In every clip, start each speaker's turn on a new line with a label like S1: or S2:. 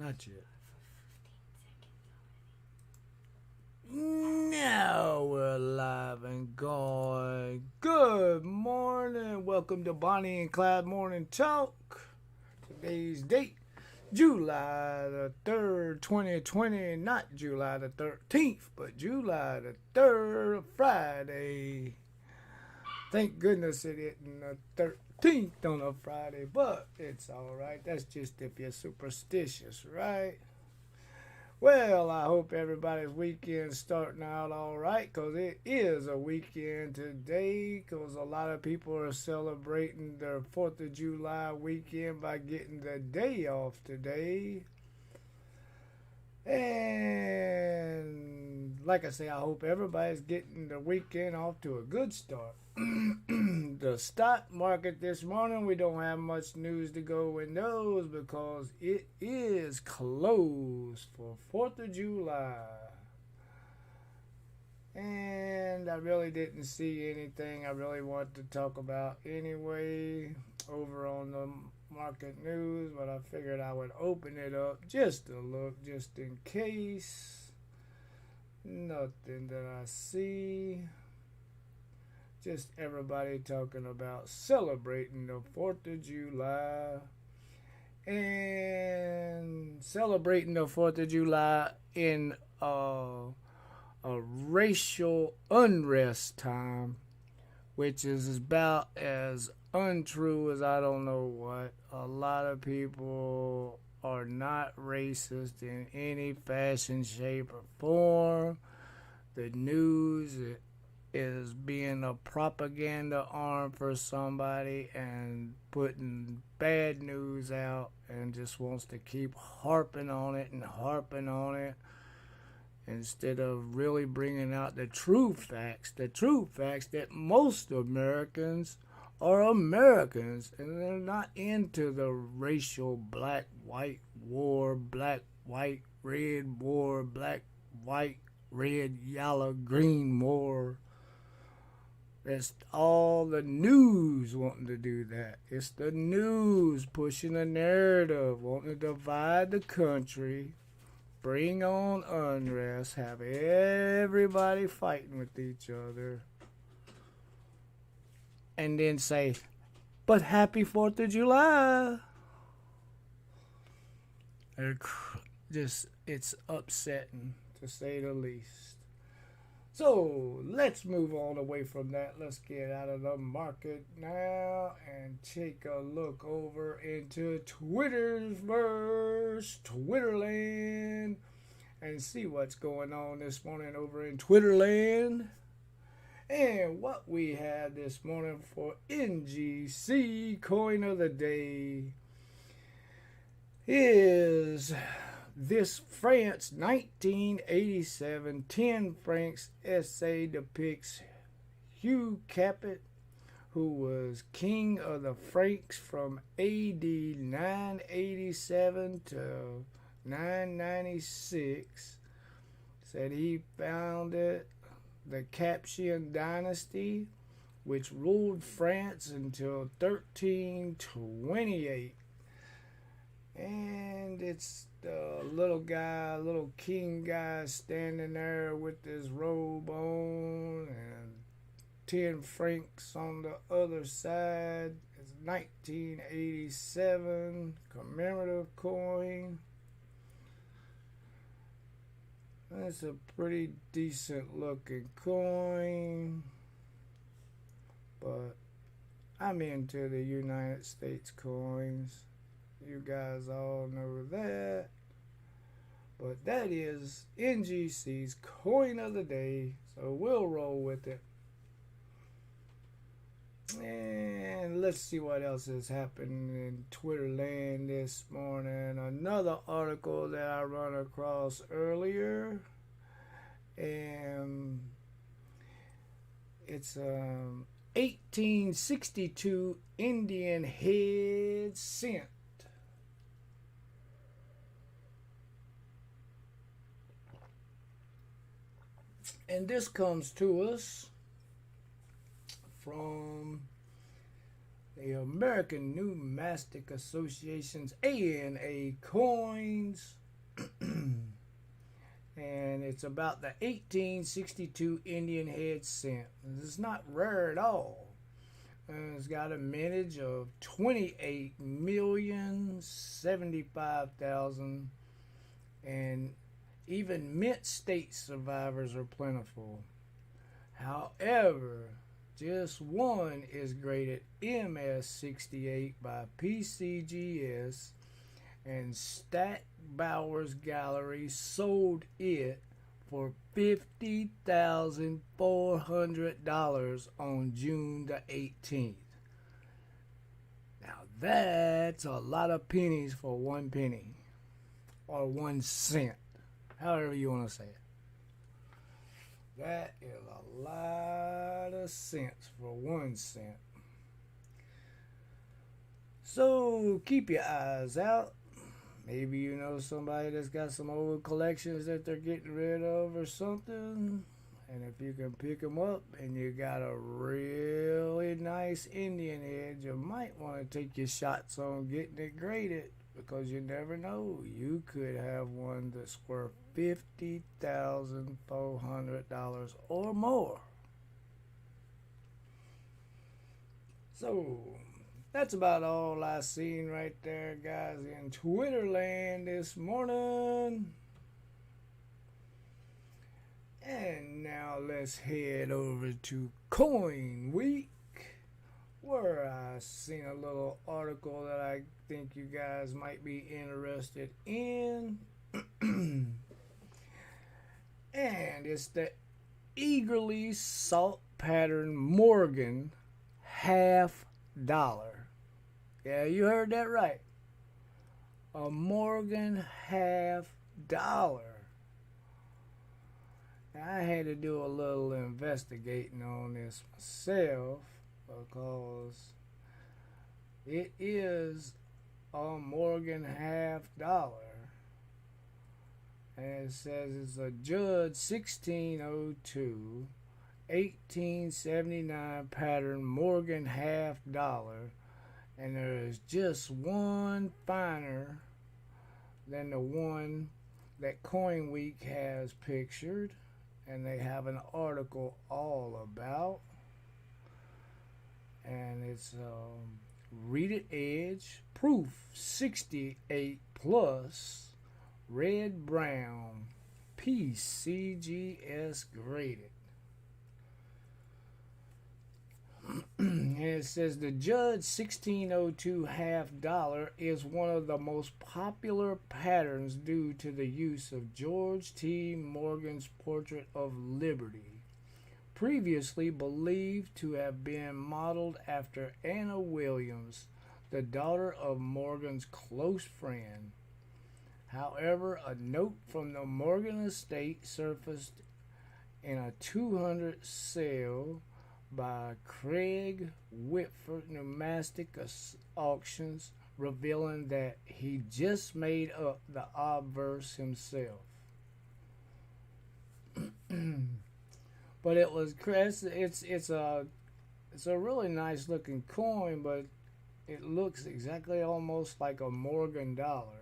S1: Not yet. Now we're live and going. Good morning. Welcome to Bonnie and Clyde Morning Talk. Today's date, July the 3rd, 2020. Not July the 13th, but July the 3rd, Friday. Thank goodness it isn't the 13th on a Friday, but it's alright. That's just if you're superstitious, right? Well, I hope everybody's weekend's starting out all right, because it is a weekend today, because a lot of people are celebrating their 4th of July weekend by getting the day off today. And like I say, I hope everybody's getting the weekend off to a good start. The stock market this morning, we don't have much news to go in those because it is closed for 4th of July. And I really didn't see anything I really want to talk about anyway over on the market news, but I figured I would open it up just to look, just in case. Nothing that I see. Just everybody talking about celebrating the 4th of July and celebrating the 4th of July in a racial unrest time, which is about as untrue as I don't know what. A lot of people are not racist in any fashion, shape, or form. The news is being a propaganda arm for somebody and putting bad news out and just wants to keep harping on it instead of really bringing out the true facts that most Americans are Americans and they're not into the racial black-white war, black-white red war, black-white red yellow green war. That's all the news wanting to do that. It's the news pushing a narrative, wanting to divide the country, bring on unrest, have everybody fighting with each other, and then say, but happy 4th of July. It's upsetting, to say the least. So let's move on away from that. Let's get out of the market now and take a look over into Twitterland, and see what's going on this morning over in Twitterland. And what we have this morning for NGC Coin of the Day is this France 1987 10 francs essay depicts Hugh Capet, who was king of the Franks from AD 987 to 996. Said he founded the Capetian dynasty, which ruled France until 1328. And it's the little king guy standing there with his robe on and 10 francs on the other side. It's 1987 commemorative coin. That's a pretty decent looking coin, but I'm into the United States coins. You guys all know that. But that is NGC's Coin of the Day, so we'll roll with it. And let's see what else is happening in Twitter land this morning. Another article that I run across earlier. And it's 1862 Indian head cent. And this comes to us from the American Numismatic Association's ANA coins. And it's about the 1862 Indian head cent. It's not rare at all. And it's got a mintage of 28,075,000, and even mint state survivors are plentiful. However, just one is graded MS68 by PCGS, and Stackbauer's Gallery sold it for $50,400 on June the 18th. Now that's a lot of pennies for 1 penny, or 1 cent, however you want to say it. That is a lot of cents for 1 cent. So keep your eyes out. Maybe you know somebody that's got some old collections that they're getting rid of or something. And if you can pick them up and you got a really nice Indian head, you might want to take your shots on getting it graded, because you never know. You could have one that's worth $50,400 or more. So that's about all I seen right there, guys, in Twitterland this morning. And now let's head over to Coin Week, where I seen a little article that I think you guys might be interested in. And it's the eagerly sought pattern Morgan $50. Yeah, you heard that right. A Morgan $50. I had to do a little investigating on this myself, because it is a Morgan $50. And it says it's a Judd 1602 1879 pattern Morgan $50. And there is just one finer than the one that Coin Week has pictured, and they have an article all about. And it's reeded edge, proof 68 plus, red brown, PCGS graded. And it says the Judd 1602 $50 is one of the most popular patterns due to the use of George T. Morgan's Portrait of Liberty, previously believed to have been modeled after Anna Williams, the daughter of Morgan's close friend. However, a note from the Morgan estate surfaced in a 200 sale by Craig Whitford Numismatic Auctions, revealing that he just made up the obverse himself. But it was it's a really nice looking coin, but it looks exactly almost like a Morgan dollar.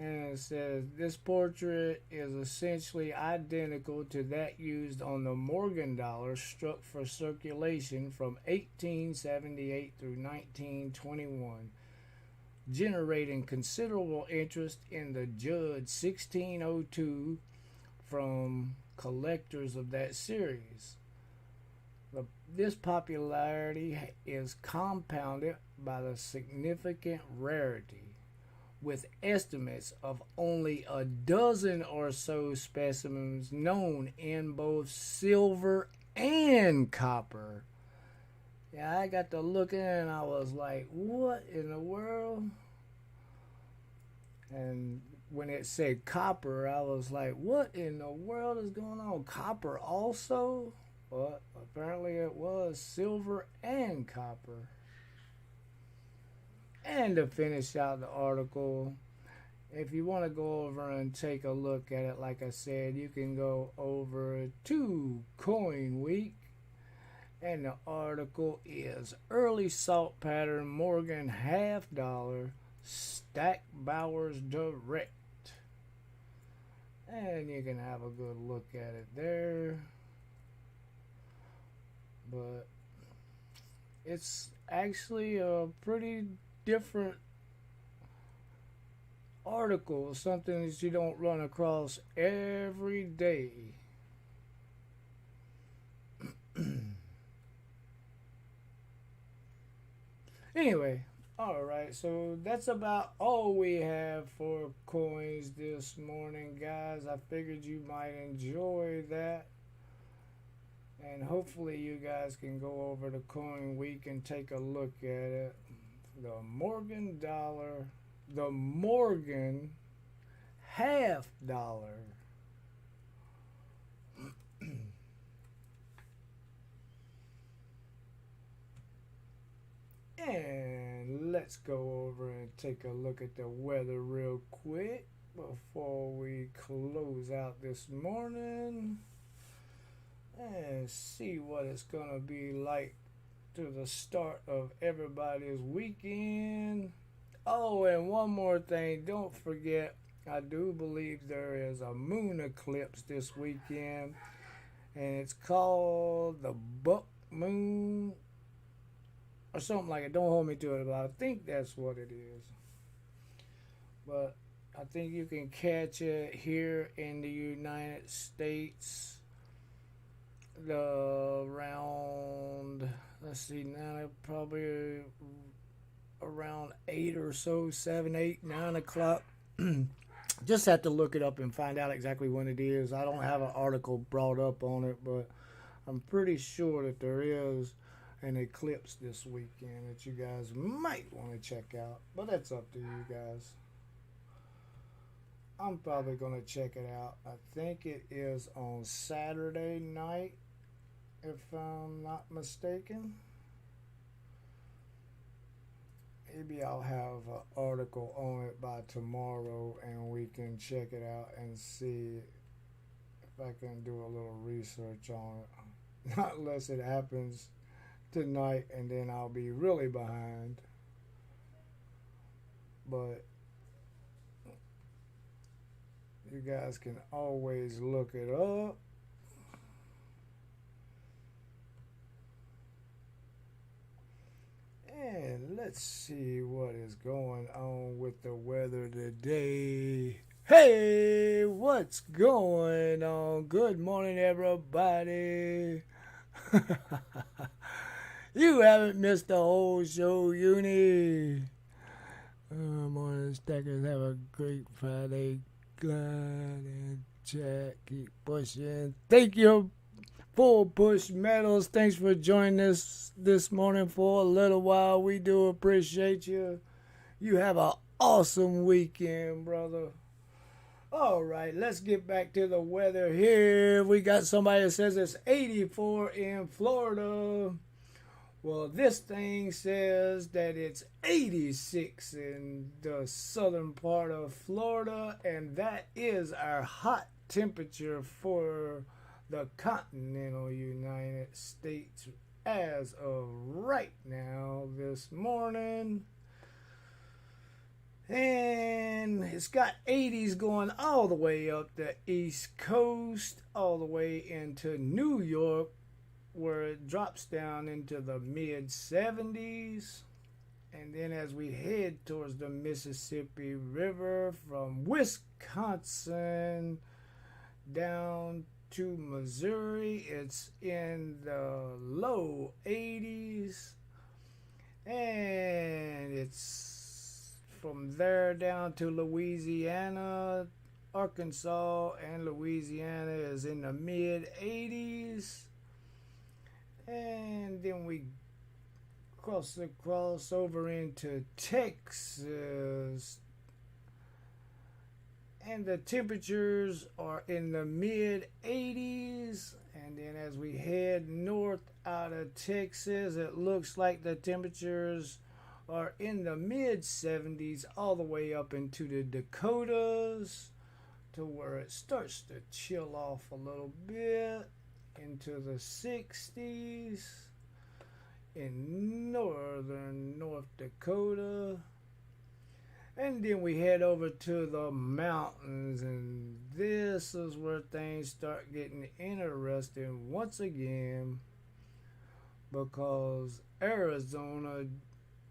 S1: And it says this portrait is essentially identical to that used on the Morgan dollar struck for circulation from 1878 through 1921, generating considerable interest in the Judd 1602 from collectors of that series. This popularity is compounded by the significant rarity, with estimates of only a dozen or so specimens known in both silver and copper. Yeah, I got to looking and I was like, what in the world? And when it said copper, I was like, what in the world is going on? Copper also? But apparently it was silver and copper. And to finish out the article, if you want to go over and take a look at it, like I said, you can go over to Coin Week And the article is Early Salt Pattern Morgan $half Stack Bowers Direct. And you can have a good look at it there. But it's actually a pretty different article, something that you don't run across every day. Anyway, alright, so that's about all we have for coins this morning, guys. I figured you might enjoy that. And hopefully you guys can go over to Coin Week and take a look at it. The Morgan dollar, the Morgan $half. And let's go over and take a look at the weather real quick before we close out this morning and see what it's gonna be like to the start of everybody's weekend. Oh, and one more thing, don't forget, I do believe there is a moon eclipse this weekend, and it's called the Buck Moon or something like it. Don't hold me to it, but I think that's what it is. But I think you can catch it here in the United States. Around, let's see, now probably around 8 or so, 7, 8, 9 o'clock. Just have to look it up and find out exactly when it is. I don't have an article brought up on it, but I'm pretty sure that there is an eclipse this weekend that you guys might want to check out. But that's up to you guys. I'm probably going to check it out. I think it is on Saturday night, if I'm not mistaken. Maybe I'll have an article on it by tomorrow and we can check it out and see if I can do a little research on it. Not unless it happens tonight and then I'll be really behind. But you guys can always look it up. And let's see what is going on with the weather today. Hey, what's going on? Good morning, everybody. You haven't missed the whole show, Uni. Morning, stackers. Have a great Friday. Glad and chat. Keep pushing. Thank you. Full Push Metals, thanks for joining us this morning for a little while. We do appreciate you. You have an awesome weekend, brother. All right, let's get back to the weather here. We got somebody that says it's 84 in Florida. Well, this thing says that it's 86 in the southern part of Florida, and that is our hot temperature for the continental United States as of right now this morning. And it's got 80s going all the way up the East Coast, all the way into New York, where it drops down into the mid 70s. And then as we head towards the Mississippi River from Wisconsin down to Missouri, it's in the low 80s, and it's from there down to Louisiana. Arkansas and Louisiana is in the mid 80s, and then we cross over into Texas, and the temperatures are in the mid 80s. And then as we head north out of Texas, it looks like the temperatures are in the mid 70s all the way up into the Dakotas, to where it starts to chill off a little bit into the 60s. in northern North Dakota. And then we head over to the mountains, and this is where things start getting interesting once again, because Arizona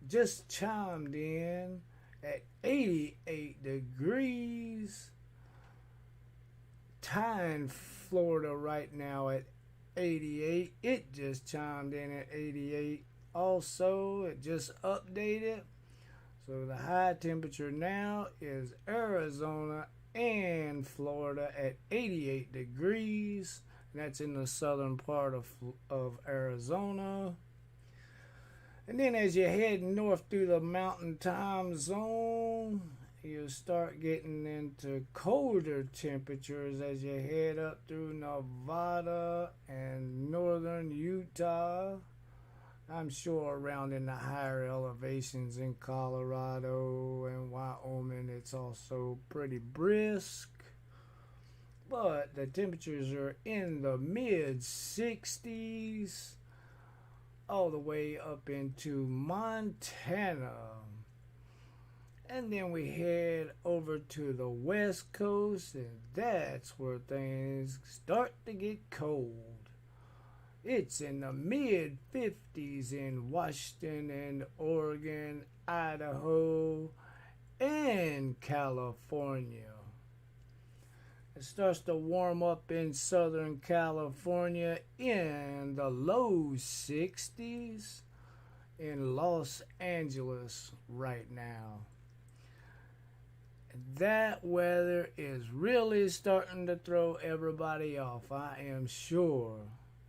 S1: just chimed in at 88 degrees, tying Florida right now at 88. It just chimed in at 88. Also, it just updated. So the high temperature now is Arizona and Florida at 88 degrees. That's in the southern part of Arizona. And then as you head north through the mountain time zone, you start getting into colder temperatures as you head up through Nevada and northern Utah. I'm sure around in the higher elevations in Colorado and Wyoming, it's also pretty brisk. But the temperatures are in the mid 60s all the way up into Montana. And then we head over to the West Coast, and that's where things start to get cold. It's in the mid 50s in Washington and Oregon, Idaho, and California. It starts to warm up in Southern California in the low 60s in Los Angeles right now. That weather is really starting to throw everybody off, I am sure.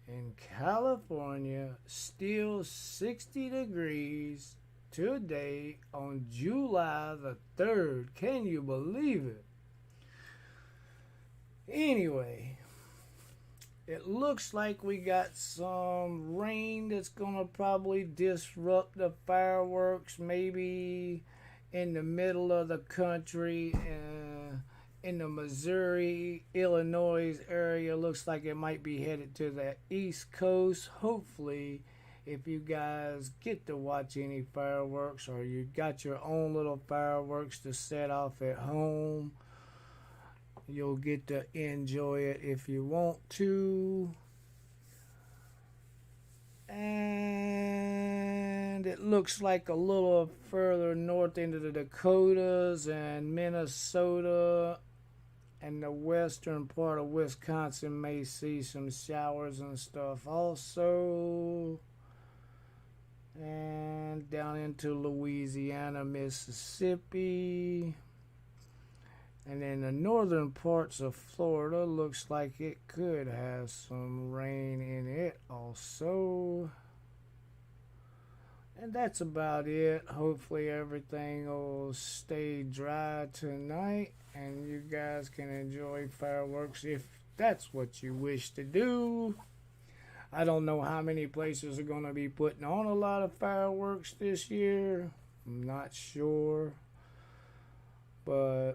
S1: In California, still 60 degrees today on July the 3rd. Can you believe it? Anyway, it looks like we got some rain that's going to probably disrupt the fireworks, maybe in the middle of the country. In the Missouri, Illinois area, looks like it might be headed to the East Coast. Hopefully, if you guys get to watch any fireworks or you got your own little fireworks to set off at home, you'll get to enjoy it if you want to. And it looks like a little further north into the Dakotas and Minnesota and the western part of Wisconsin may see some showers and stuff also. And down into Louisiana, Mississippi. And then the northern parts of Florida looks like it could have some rain in it also. And that's about it. Hopefully everything will stay dry tonight and you guys can enjoy fireworks if that's what you wish to do. I don't know how many places are going to be putting on a lot of fireworks this year. I'm not sure. But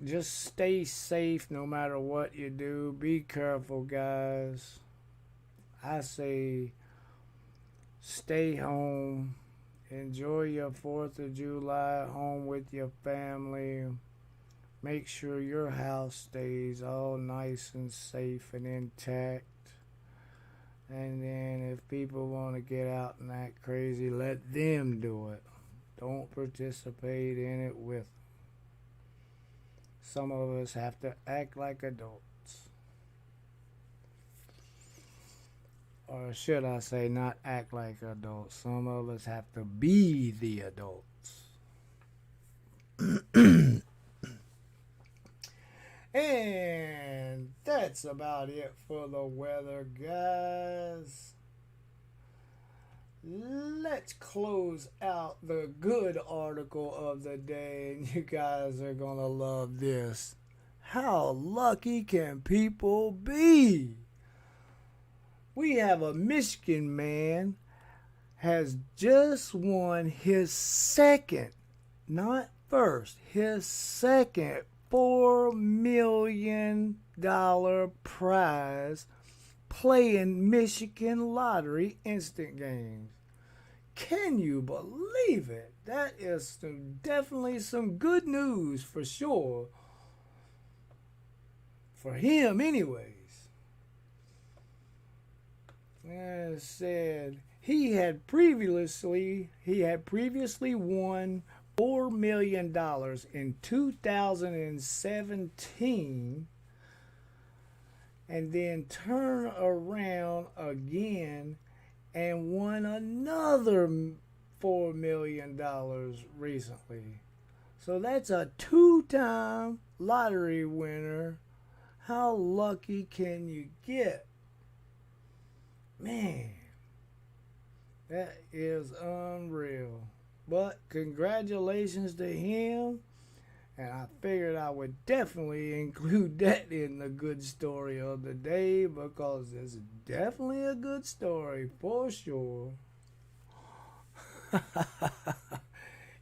S1: just stay safe no matter what you do. Be careful, guys. I say stay home. Enjoy your 4th of July at home with your family. Make sure your house stays all nice and safe and intact. And then if people want to get out and act crazy, let them do it. Don't participate in it with them. Some of us have to act like adults. Or should I say, not act like adults. Some of us have to be the adults. And that's about it for the weather, guys. Let's close out the good article of the day, and you guys are gonna love this. How lucky can people be? We have a Michigan man has just won his second, not first, his second $4 million prize playing Michigan lottery instant games. Can you believe it? That is definitely some good news for sure. For him, anyways. And it said he had previously won $4 million in 2017, and then turn around again and won another $4 million recently. So that's a two-time lottery winner. How lucky can you get? Man, that is unreal. But congratulations to him. And I figured I would definitely include that in the good story of the day, because it's definitely a good story for sure.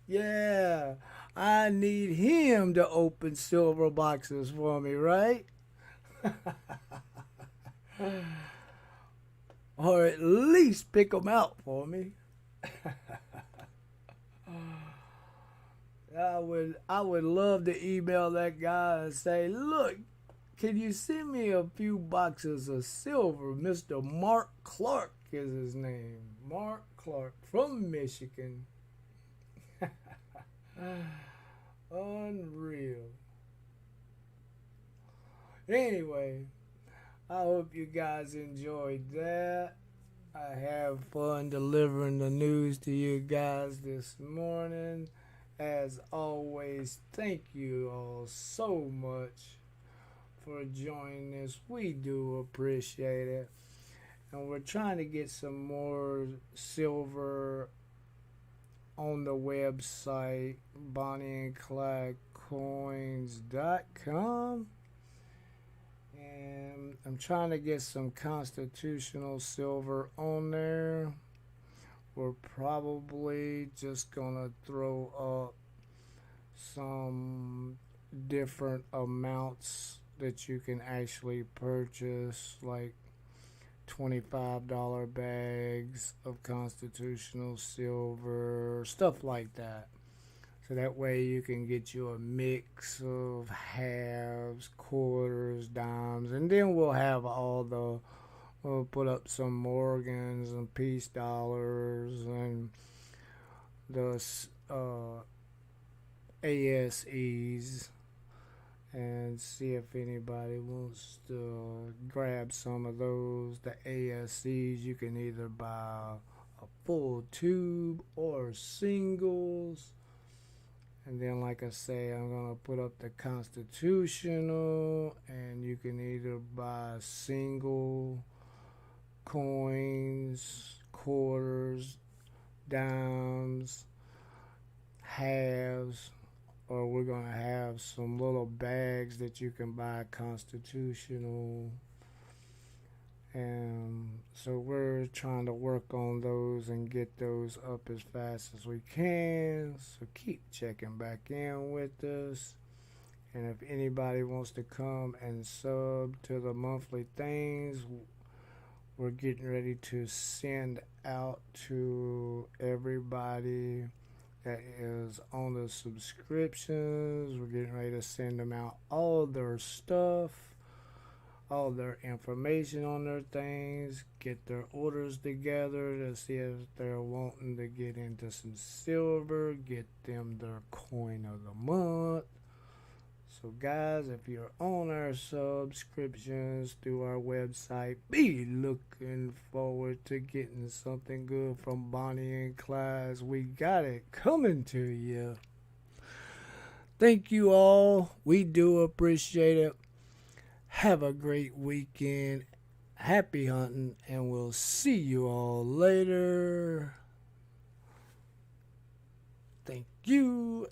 S1: Yeah, I need him to open silver boxes for me, right? Or at least pick them out for me. I would love to email that guy and say, look, can you send me a few boxes of silver? Mr. Mark Clark is his name. Mark Clark from Michigan. Unreal. Anyway, I hope you guys enjoyed that. I have fun delivering the news to you guys this morning. As always, thank you all so much for joining us. We do appreciate it. And we're trying to get some more silver on the website, Bonnie and Clyde Coins.com. And I'm trying to get some constitutional silver on there. We're probably just gonna throw up some different amounts that you can actually purchase, like $25 bags of constitutional silver, stuff like that. So that way you can get you a mix of halves, quarters, dimes, and then we'll put up some Morgans and peace dollars and the ASEs, and see if anybody wants to grab some of those. The ASEs, you can either buy a full tube or singles. And then, like I say, I'm going to put up the constitutional, and you can either buy single coins, quarters, dimes, halves, or we're going to have some little bags that you can buy constitutional. And so we're trying to work on those and get those up as fast as we can. So keep checking back in with us. And if anybody wants to come and sub to the monthly things, we're getting ready to send out to everybody that is on the subscriptions. We're getting ready to send them out all their stuff, all their information on their things, get their orders together to see if they're wanting to get into some silver, get them their coin of the month. So guys, if you're on our subscriptions through our website, be looking forward to getting something good from Bonnie and Clyde. We got it coming to you. Thank you all. We do appreciate it. Have a great weekend. Happy hunting, and we'll see you all later. Thank you.